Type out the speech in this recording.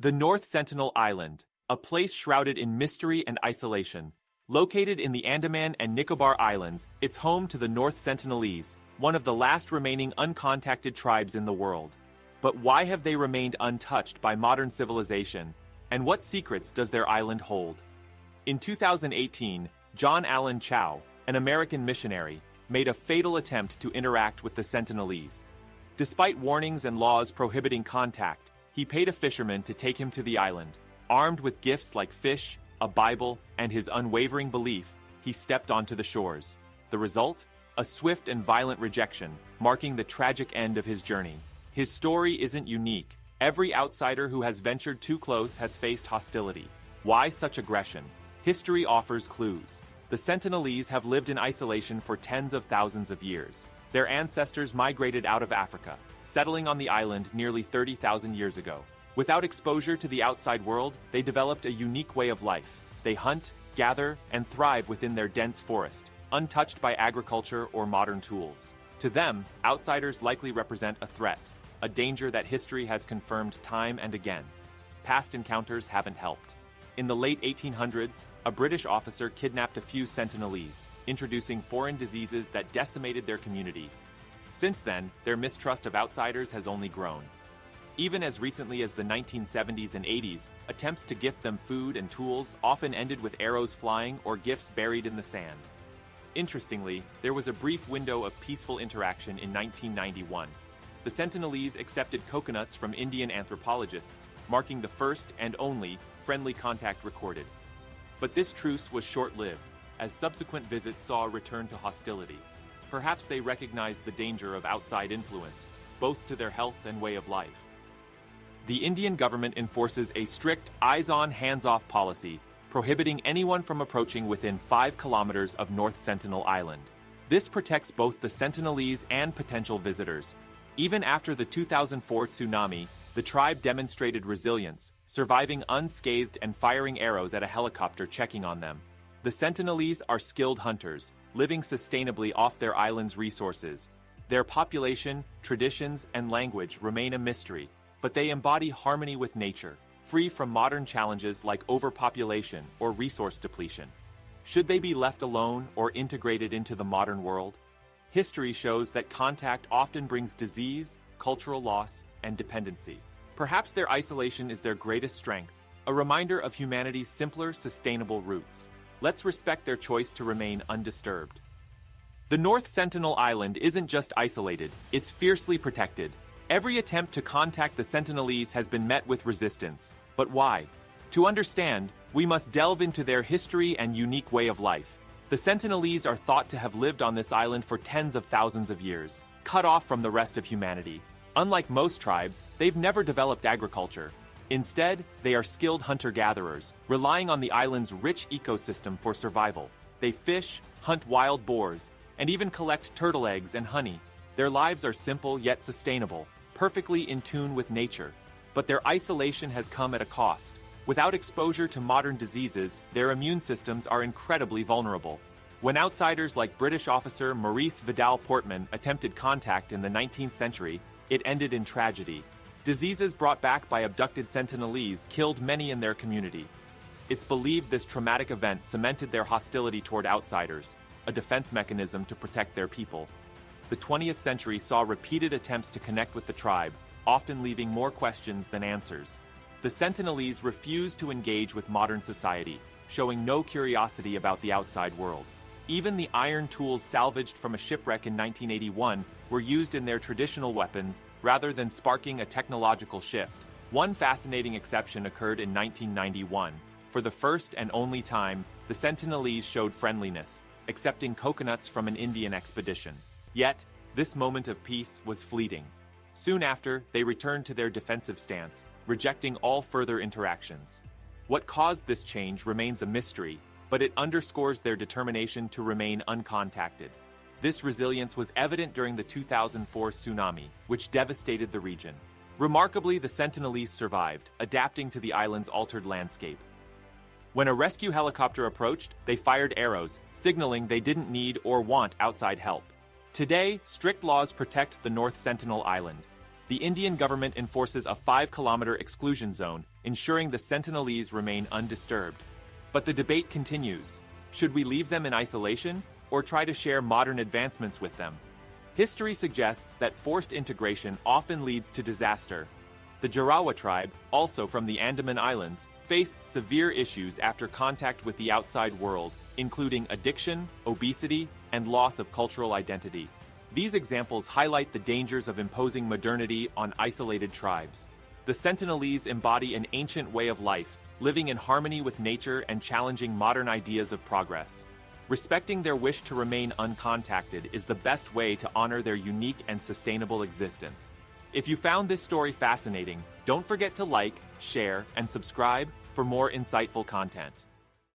The North Sentinel Island, a place shrouded in mystery and isolation. Located in the Andaman and Nicobar Islands, it's home to the North Sentinelese, one of the last remaining uncontacted tribes in the world. But why have they remained untouched by modern civilization, and what secrets does their island hold? In 2018, John Allen Chow, an American missionary, made a fatal attempt to interact with the Sentinelese. Despite warnings and laws prohibiting contact, he paid a fisherman to take him to the island. Armed with gifts like fish, a Bible, and his unwavering belief, he stepped onto the shores. The result? A swift and violent rejection, marking the tragic end of his journey. His story isn't unique. Every outsider who has ventured too close has faced hostility. Why such aggression? History offers clues. The Sentinelese have lived in isolation for tens of thousands of years. Their ancestors migrated out of Africa, settling on the island nearly 30,000 years ago. Without exposure to the outside world, they developed a unique way of life. They hunt, gather, and thrive within their dense forest, untouched by agriculture or modern tools. To them, outsiders likely represent a threat, a danger that history has confirmed time and again. Past encounters haven't helped. In the late 1800s, a British officer kidnapped a few Sentinelese, introducing foreign diseases that decimated their community. Since then, their mistrust of outsiders has only grown. Even as recently as the 1970s and 80s, attempts to gift them food and tools often ended with arrows flying or gifts buried in the sand. Interestingly, there was a brief window of peaceful interaction in 1991. The Sentinelese accepted coconuts from Indian anthropologists, marking the first and only friendly contact recorded. But this truce was short-lived, as subsequent visits saw a return to hostility. Perhaps they recognized the danger of outside influence, both to their health and way of life. The Indian government enforces a strict eyes-on, hands-off policy, prohibiting anyone from approaching within 5 kilometers of North Sentinel Island. This protects both the Sentinelese and potential visitors. Even after the 2004 tsunami, the tribe demonstrated resilience, surviving unscathed and firing arrows at a helicopter checking on them. The Sentinelese are skilled hunters, living sustainably off their island's resources. Their population, traditions, and language remain a mystery, but they embody harmony with nature, free from modern challenges like overpopulation or resource depletion. Should they be left alone or integrated into the modern world? History shows that contact often brings disease, cultural loss, and dependency. Perhaps their isolation is their greatest strength, a reminder of humanity's simpler, sustainable roots. Let's respect their choice to remain undisturbed. The North Sentinel Island isn't just isolated, it's fiercely protected. Every attempt to contact the Sentinelese has been met with resistance. But why? To understand, we must delve into their history and unique way of life. The Sentinelese are thought to have lived on this island for tens of thousands of years, cut off from the rest of humanity. Unlike most tribes, they've never developed agriculture. Instead, they are skilled hunter-gatherers, relying on the island's rich ecosystem for survival. They fish, hunt wild boars, and even collect turtle eggs and honey. Their lives are simple yet sustainable, perfectly in tune with nature. But their isolation has come at a cost. Without exposure to modern diseases, their immune systems are incredibly vulnerable. When outsiders like British officer Maurice Vidal-Portman attempted contact in the 19th century, it ended in tragedy. Diseases brought back by abducted Sentinelese killed many in their community. It's believed this traumatic event cemented their hostility toward outsiders, a defense mechanism to protect their people. The 20th century saw repeated attempts to connect with the tribe, often leaving more questions than answers. The Sentinelese refused to engage with modern society, showing no curiosity about the outside world. Even the iron tools salvaged from a shipwreck in 1981 were used in their traditional weapons rather than sparking a technological shift. One fascinating exception occurred in 1991. For the first and only time, the Sentinelese showed friendliness, accepting coconuts from an Indian expedition. Yet, this moment of peace was fleeting. Soon after, they returned to their defensive stance, rejecting all further interactions. What caused this change remains a mystery, but it underscores their determination to remain uncontacted. This resilience was evident during the 2004 tsunami, which devastated the region. Remarkably, the Sentinelese survived, adapting to the island's altered landscape. When a rescue helicopter approached, they fired arrows, signaling they didn't need or want outside help. Today, strict laws protect the North Sentinel Island. The Indian government enforces a 5-kilometer exclusion zone, ensuring the Sentinelese remain undisturbed. But the debate continues. Should we leave them in isolation, or try to share modern advancements with them? History suggests that forced integration often leads to disaster. The Jarawa tribe, also from the Andaman Islands, faced severe issues after contact with the outside world, including addiction, obesity, and loss of cultural identity. These examples highlight the dangers of imposing modernity on isolated tribes. The Sentinelese embody an ancient way of life, living in harmony with nature and challenging modern ideas of progress. Respecting their wish to remain uncontacted is the best way to honor their unique and sustainable existence. If you found this story fascinating, don't forget to like, share, and subscribe for more insightful content.